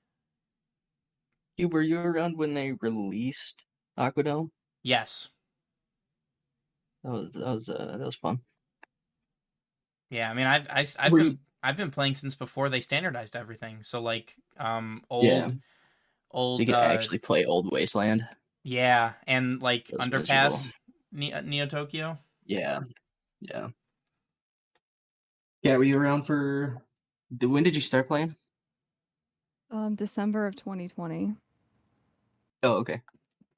Speaker 7: Were you around when they released Aquadome?
Speaker 3: Yes.
Speaker 7: That was fun.
Speaker 3: Yeah. I mean,
Speaker 7: Were you-
Speaker 3: I've been playing since before they standardized everything. So like
Speaker 7: Yeah. So
Speaker 3: old
Speaker 7: you could actually play Old Wasteland.
Speaker 3: yeah, and like
Speaker 7: That was miserable.
Speaker 3: Underpass Neo Tokyo.
Speaker 7: Yeah. Yeah. Yeah, were you around for when did you start playing?
Speaker 6: December of 2020.
Speaker 7: Oh, okay.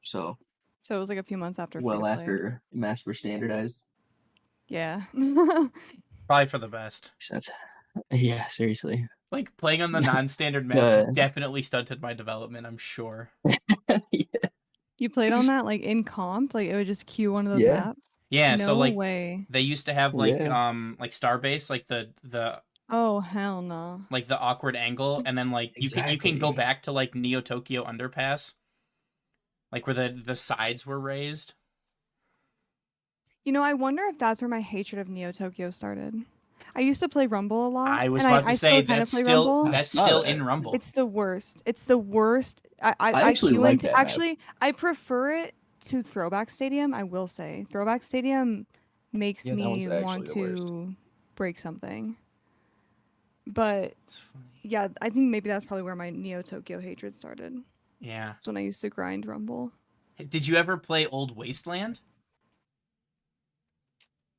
Speaker 7: So
Speaker 6: So it was like a few months after free to
Speaker 7: well
Speaker 6: play.
Speaker 7: after maps were standardized.
Speaker 6: Yeah.
Speaker 3: Probably for the best.
Speaker 7: Makes sense. Yeah, seriously.
Speaker 3: Like playing on the non-standard maps
Speaker 7: Uh,
Speaker 3: definitely stunted my development, I'm sure.
Speaker 7: yeah.
Speaker 6: You played on that like in comp? Like it would just queue one of those
Speaker 7: Yeah.
Speaker 6: maps?
Speaker 3: Yeah,
Speaker 6: No
Speaker 3: so like
Speaker 6: way.
Speaker 3: they used to have like Starbase, like the
Speaker 6: Oh hell no.
Speaker 3: like the awkward angle, and then like you can go
Speaker 7: Exactly.
Speaker 3: back to like Neo Tokyo Underpass, like where the sides were raised.
Speaker 6: I wonder if that's where my hatred of Neo Tokyo started. I used to play Rumble a lot.
Speaker 3: I was
Speaker 6: and
Speaker 3: about to
Speaker 6: I
Speaker 3: say
Speaker 6: still kind of
Speaker 3: that's
Speaker 6: play
Speaker 3: still
Speaker 6: Rumble.
Speaker 3: that's
Speaker 7: I saw
Speaker 3: still
Speaker 7: that.
Speaker 3: in Rumble.
Speaker 6: It's the worst. It's the worst.
Speaker 7: I
Speaker 6: I
Speaker 7: actually
Speaker 6: queue
Speaker 7: like
Speaker 6: into
Speaker 7: that map.
Speaker 6: actually I prefer it to Throwback Stadium, I will say. Throwback Stadium makes
Speaker 7: Yeah, that one's
Speaker 6: me
Speaker 7: actually
Speaker 6: want
Speaker 7: the worst.
Speaker 6: to break something. But
Speaker 3: It's funny.
Speaker 6: yeah, I think maybe that's probably where my Neo Tokyo hatred started.
Speaker 3: Yeah.
Speaker 6: That's when I used to grind Rumble.
Speaker 3: Did you ever play Old Wasteland?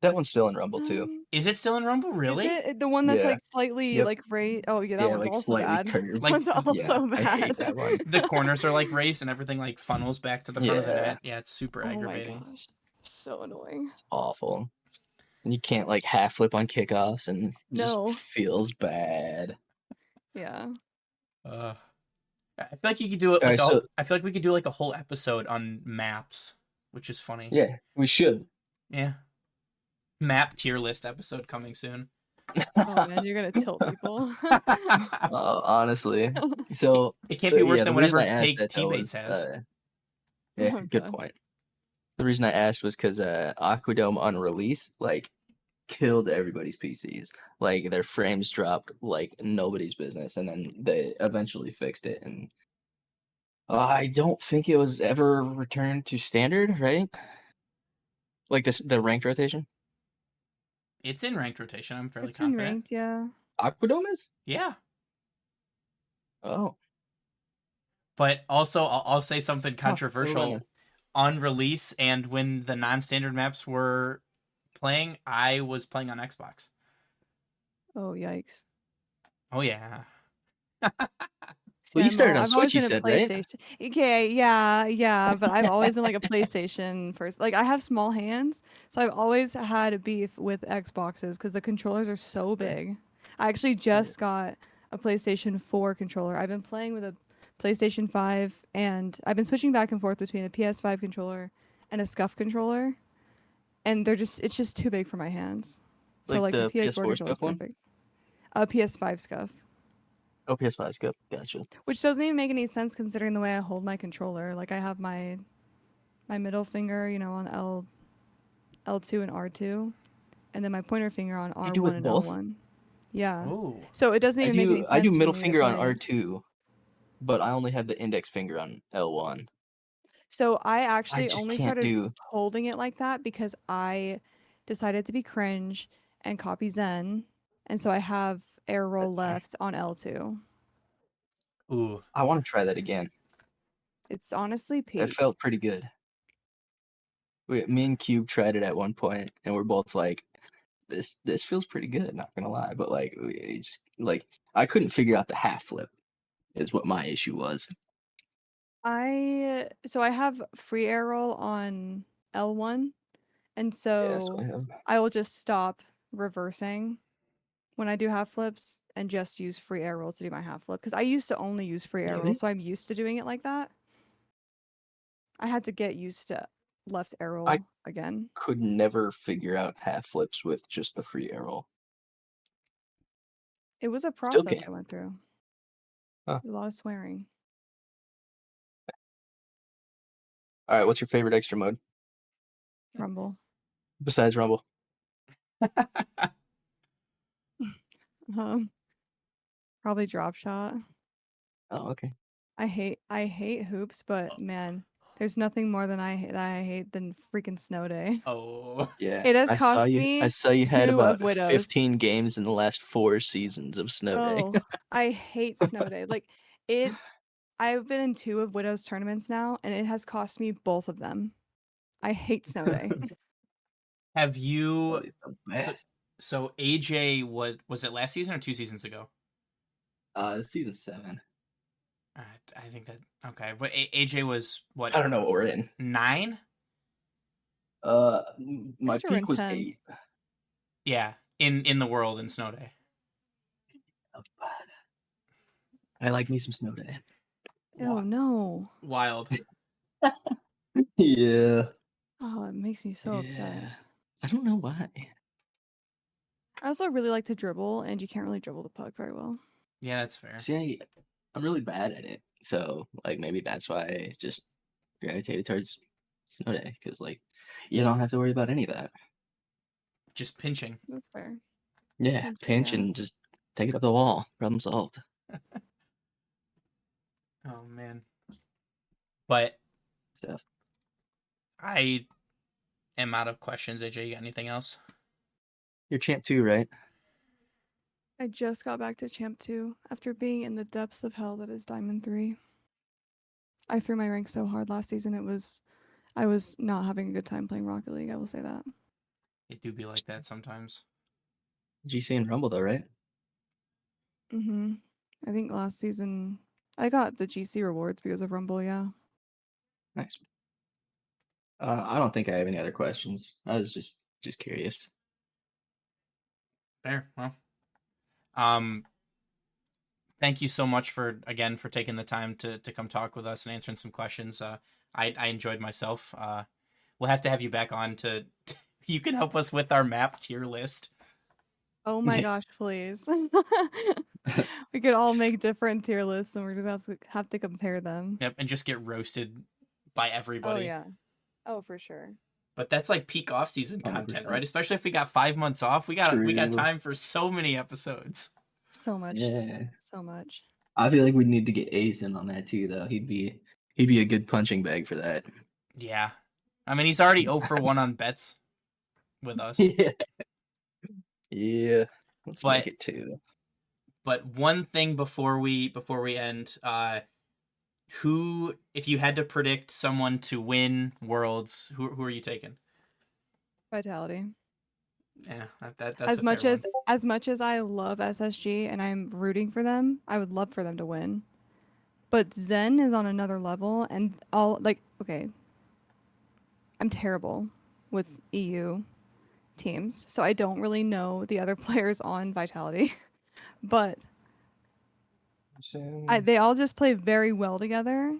Speaker 7: That one's still in Rumble too.
Speaker 3: Is it still in Rumble? Really?
Speaker 6: Is it the one that's
Speaker 7: Yeah.
Speaker 6: like slightly
Speaker 7: Yep.
Speaker 6: like raised? Oh yeah, that
Speaker 7: Yeah,
Speaker 6: one's
Speaker 7: like
Speaker 6: also
Speaker 7: slightly
Speaker 6: bad.
Speaker 7: curved.
Speaker 3: Like,
Speaker 6: One's also
Speaker 7: yeah,
Speaker 6: bad.
Speaker 7: I hate that one.
Speaker 3: The corners are like raised and everything like funnels back to the front of the
Speaker 7: Yeah.
Speaker 3: net. Yeah, it's super
Speaker 6: Oh my
Speaker 3: aggravating.
Speaker 6: gosh, so annoying.
Speaker 7: It's awful. And you can't like half flip on kickoffs and it
Speaker 6: No.
Speaker 7: just feels bad.
Speaker 6: Yeah.
Speaker 3: I feel like you could do it.
Speaker 7: Alright,
Speaker 3: Like
Speaker 7: so-
Speaker 3: I feel like we could do like a whole episode on maps, which is funny.
Speaker 7: Yeah, we should.
Speaker 3: Yeah. Map tier list episode coming soon.
Speaker 6: Oh man, you're gonna tilt people.
Speaker 7: Honestly. So
Speaker 3: It can't be worse
Speaker 7: yeah,
Speaker 3: than
Speaker 7: the reason
Speaker 3: whatever
Speaker 7: I asked that, though,
Speaker 3: T-Bates
Speaker 7: was,
Speaker 3: has.
Speaker 7: yeah,
Speaker 6: Oh,
Speaker 7: good
Speaker 6: God.
Speaker 7: point. The reason I asked was because Aquadome on release like killed everybody's PCs. Like their frames dropped like nobody's business, and then they eventually fixed it. And I don't think it was ever returned to standard, right? Like the ranked rotation.
Speaker 3: It's in ranked rotation. I'm fairly
Speaker 6: It's in
Speaker 3: confident.
Speaker 6: ranked, yeah.
Speaker 7: Aquadome is?
Speaker 3: Yeah.
Speaker 7: Oh,
Speaker 3: But also, I'll say something controversial.
Speaker 7: running.
Speaker 3: On release and when the non-standard maps were playing, I was playing on Xbox.
Speaker 6: Oh yikes.
Speaker 3: Oh yeah.
Speaker 7: Well, you started on
Speaker 6: I've
Speaker 7: Switch,
Speaker 6: always
Speaker 7: you
Speaker 6: been a
Speaker 7: said, right?
Speaker 6: PlayStation. Okay, yeah, but I've always been like a PlayStation person. Like I have small hands, so I've always had a beef with Xboxes because the controllers are so big. I actually just got a PlayStation 4 controller. I've been playing with a PlayStation 5, and I've been switching back and forth between a PS5 controller and a SCUF controller, and it's just too big for my hands. So
Speaker 7: Like
Speaker 6: like
Speaker 7: the
Speaker 6: PS4
Speaker 7: PS4
Speaker 6: controller is
Speaker 7: SCUF one?
Speaker 6: perfect. PS5 SCUF.
Speaker 7: Oh, PS5 is good. Gotcha.
Speaker 6: Which doesn't even make any sense considering the way I hold my controller. Like I have my middle finger, on L2 and R2, and then my pointer finger on R1
Speaker 7: do with
Speaker 6: and
Speaker 7: both?
Speaker 6: L1. Yeah.
Speaker 3: Ooh.
Speaker 6: So it doesn't even make any sense.
Speaker 7: I do
Speaker 6: for
Speaker 7: middle
Speaker 6: me to
Speaker 7: finger on
Speaker 6: play.
Speaker 7: R2, but I only have the index finger on L1.
Speaker 6: So I actually
Speaker 7: just
Speaker 6: only
Speaker 7: can't
Speaker 6: started
Speaker 7: do.
Speaker 6: holding it like that because I decided to be cringe and copy Zen, and so I have air roll
Speaker 7: That's fair.
Speaker 6: left on L2.
Speaker 3: Ooh.
Speaker 7: I want to try that again.
Speaker 6: It's honestly
Speaker 7: It
Speaker 6: peak.
Speaker 7: felt pretty good. Me and Cube tried it at one point, and we're both like, "This feels pretty good." Not gonna lie, but like, we just like I couldn't figure out the half flip. Is what my issue was.
Speaker 6: I have free air roll on L1, and
Speaker 7: Yeah, so I
Speaker 6: so
Speaker 7: have.
Speaker 6: I will just stop reversing when I do half flips and just use free air roll to do my half flip because I used to only use free air roll, so I'm used to doing it like that. I had to get used to left air roll
Speaker 7: I
Speaker 6: again.
Speaker 7: could never figure out half flips with just the free arrow.
Speaker 6: It was a
Speaker 7: Still
Speaker 6: process
Speaker 7: can.
Speaker 6: I went through.
Speaker 7: Huh.
Speaker 6: A lot of swearing.
Speaker 7: All right, what's your favorite extra mode
Speaker 6: Rumble.
Speaker 7: besides Rumble?
Speaker 6: Um, Probably drop shot.
Speaker 7: Oh, okay.
Speaker 6: I hate hoops, but man, there's nothing more than I hate than freaking snow day.
Speaker 3: Oh.
Speaker 7: Yeah,
Speaker 6: It has
Speaker 7: I saw
Speaker 6: cost
Speaker 7: you. I
Speaker 6: me
Speaker 7: saw you had
Speaker 6: 2 of
Speaker 7: about
Speaker 6: widows.
Speaker 7: 15 games in the last 4 seasons of Snow Day.
Speaker 6: Oh, I hate snow day. Like it I've been in 2 of widows tournaments now and it has cost me both of them. I hate snow day.
Speaker 3: Have you?
Speaker 7: Snow's the
Speaker 3: So,
Speaker 7: best.
Speaker 3: so AJ was it last season or 2 seasons ago?
Speaker 7: Season 7.
Speaker 3: I think that okay, but AJ was what
Speaker 7: I don't know what we're in.
Speaker 3: 9?
Speaker 7: My
Speaker 6: sure we're in
Speaker 7: peak was
Speaker 6: 10.
Speaker 7: 8.
Speaker 3: Yeah, in the world in Snow Day.
Speaker 7: I like me some Snow Day.
Speaker 6: Oh no.
Speaker 3: Wild.
Speaker 7: Yeah.
Speaker 6: Oh, it makes me so upset.
Speaker 7: I don't know why.
Speaker 6: I also really like to dribble, and you can't really dribble the puck very well.
Speaker 3: Yeah, that's fair.
Speaker 7: See, I'm really bad at it. So, like, maybe that's why I just gravitated towards Snow Day. Because, like, you don't have to worry about any of that.
Speaker 3: Just pinching.
Speaker 6: That's fair.
Speaker 7: Yeah,
Speaker 6: That's true,
Speaker 7: pinch
Speaker 6: yeah.
Speaker 7: and just take it up the wall. Problem solved.
Speaker 3: Oh man. But
Speaker 7: So,
Speaker 3: I am out of questions. AJ, you got anything else?
Speaker 7: you're champ 2, right?
Speaker 6: I just got back to Champ 2 after being in the depths of hell that is Diamond 3. I threw my rank so hard last season, I was not having a good time playing Rocket League, I will say that.
Speaker 3: It do be like that sometimes.
Speaker 7: GC and Rumble, though, right?
Speaker 6: Mm-hmm. I think last season I got the GC rewards because of Rumble, yeah.
Speaker 7: Nice. I don't think I have any other questions. I was just curious.
Speaker 3: Fair. Well, thank you so much for taking the time to come talk with us and answering some questions. I enjoyed myself. We'll have to have you back on to you can help us with our map tier list.
Speaker 6: Oh my gosh, please. We could all make different tier lists and we're just have to compare them.
Speaker 3: Yep, and just get roasted by everybody.
Speaker 6: Oh yeah. Oh, for sure.
Speaker 3: But that's like peak off-season content,
Speaker 7: 100%.
Speaker 3: right? Especially if we got 5 months off. We got
Speaker 7: True.
Speaker 3: time for so many episodes.
Speaker 6: So much.
Speaker 7: Yeah.
Speaker 6: So much.
Speaker 7: I feel like we need to get Ace in on that too, though. He'd be a good punching bag for that.
Speaker 3: Yeah. I mean, he's already 0 for 1 on bets with us.
Speaker 7: Yeah. Yeah. Let's
Speaker 3: But-
Speaker 7: make it 2.
Speaker 3: But one thing before we end, who, if you had to predict someone to win Worlds, who are you taking?
Speaker 6: Vitality.
Speaker 3: Yeah, that's
Speaker 6: as
Speaker 3: a
Speaker 6: much
Speaker 3: fair
Speaker 6: as I love SSG and I'm rooting for them, I would love for them to win. But Zen is on another level, and okay, I'm terrible with EU teams, so I don't really know the other players on Vitality. But they all just play very well together,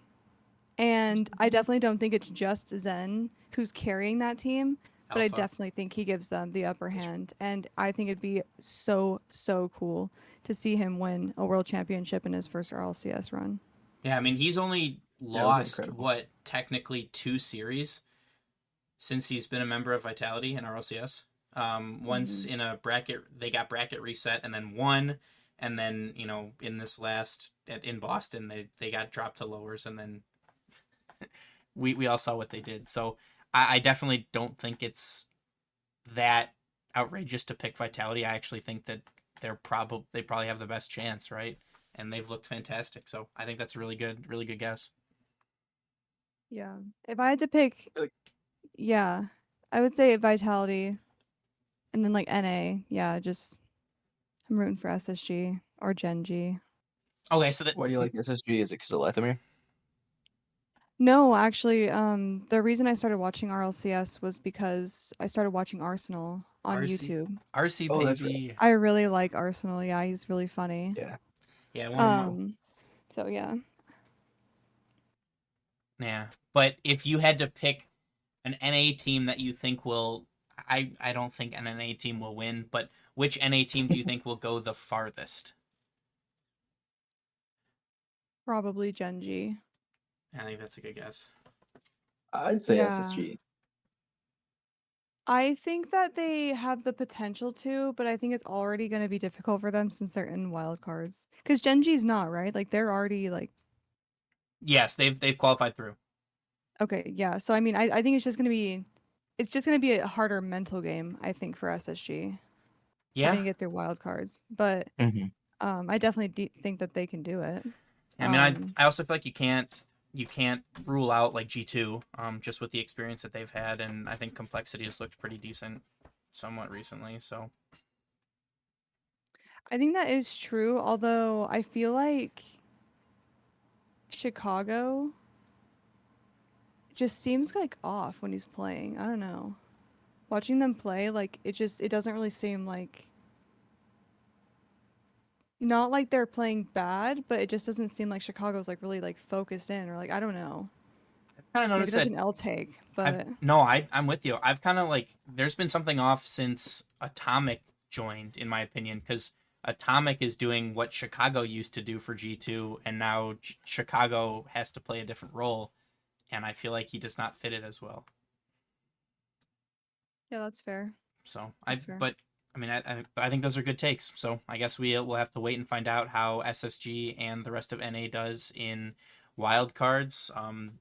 Speaker 6: and I definitely don't think it's just Zen who's carrying that team. But I
Speaker 3: Alpha.
Speaker 6: definitely think he gives them the upper hand. And I think it'd be so, so cool to see him win a world championship in his first RLCS run.
Speaker 3: Yeah, I mean, he's only
Speaker 7: would be
Speaker 3: lost,
Speaker 7: incredible.
Speaker 3: technically 2 series since he's been a member of Vitality in RLCS. Once in a bracket, they got bracket reset and then won. And then, in this last, in Boston, they got dropped to lowers and then we all saw what they did. So I definitely don't think it's that outrageous to pick Vitality. I actually think that they probably have the best chance, right? And they've looked fantastic. So I think that's a really good guess.
Speaker 6: Yeah. If I had to pick,
Speaker 7: Like-
Speaker 6: yeah, I would say Vitality, and then like NA. Yeah, just I'm rooting for SSG or Genji.
Speaker 3: Okay, so that
Speaker 7: Why do you like SSG? Is it because of Lathamir?
Speaker 6: No, actually, the reason I started watching RLCS was because I started watching Arsenal on
Speaker 3: RC
Speaker 6: YouTube.
Speaker 3: RC
Speaker 7: Oh, that's
Speaker 3: baby.
Speaker 6: I really like Arsenal. Yeah, he's really funny.
Speaker 7: Yeah.
Speaker 3: Yeah, one of my-
Speaker 6: So yeah.
Speaker 3: yeah. But if you had to pick an NA team that you think will, I don't think an NA team will win, but which NA team do you think will go the farthest?
Speaker 6: Probably Genji.
Speaker 3: I think that's a good guess.
Speaker 7: I'd say
Speaker 6: Yeah.
Speaker 7: SSG.
Speaker 6: I think that they have the potential to, but I think it's already going to be difficult for them since they're in wild cards. Because Genji's not, right? Like they're already like,
Speaker 3: Yes, they've qualified through.
Speaker 6: okay, yeah. So I mean, I think it's just going to be a harder mental game, I think, for SSG.
Speaker 3: Yeah.
Speaker 6: Having to get through wild cards. But
Speaker 7: Mhm.
Speaker 6: I definitely think that they can do it.
Speaker 3: I mean, I also feel like you can't rule out like G2 just with the experience that they've had, and I think Complexity has looked pretty decent somewhat recently. So
Speaker 6: I think that is true, although I feel like Chicago just seems like off when he's playing. I don't know. Watching them play, like it doesn't really seem like, not like they're playing bad, but it just doesn't seem like Chicago's like really like focused in, or like I don't know.
Speaker 3: I've kind of
Speaker 6: Maybe
Speaker 3: noticed
Speaker 6: that's
Speaker 3: that.
Speaker 6: an L take, but
Speaker 3: I'm with you. I've kind of like there's been something off since Atomic joined, in my opinion, because Atomic is doing what Chicago used to do for G2, and now Chicago has to play a different role, and I feel like he does not fit it as well.
Speaker 6: yeah, that's fair.
Speaker 3: So
Speaker 6: That's fair.
Speaker 3: but I mean, I think those are good takes. So I guess we'll have to wait and find out how SSG and the rest of NA does in wild cards.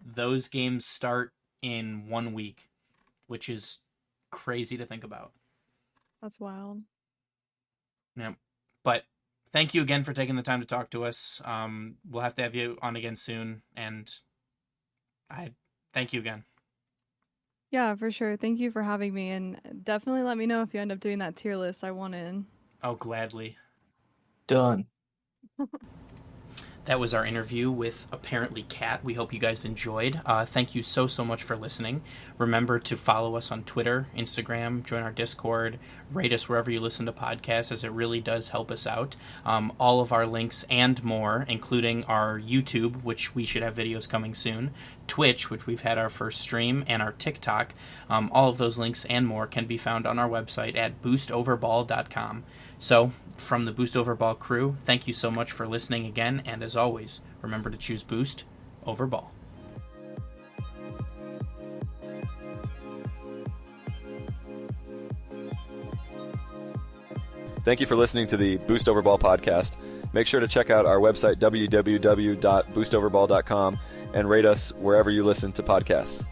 Speaker 3: Those games start in 1 week, which is crazy to think about.
Speaker 6: That's wild.
Speaker 3: Yeah, but thank you again for taking the time to talk to us. We'll have to have you on again soon, and I thank you again.
Speaker 6: Yeah, for sure. Thank you for having me, and definitely let me know if you end up doing that tier list. I want in.
Speaker 3: Oh, gladly.
Speaker 7: Done.
Speaker 3: That was our interview with apparently Kat. We hope you guys enjoyed. Thank you so much for listening. Remember to follow us on Twitter, Instagram, join our Discord, rate us wherever you listen to podcasts, as it really does help us out. All of our links and more, including our YouTube, which we should have videos coming soon, Twitch, which we've had our first stream, and our TikTok. All of those links and more can be found on our website at boostoverball.com. So, from the Boost Over Ball crew, thank you so much for listening again, and as always, remember to choose Boost over Ball.
Speaker 5: Thank you for listening to the Boost Over Ball podcast. Make sure to check out our website, www.boostoverball.com, and rate us wherever you listen to podcasts.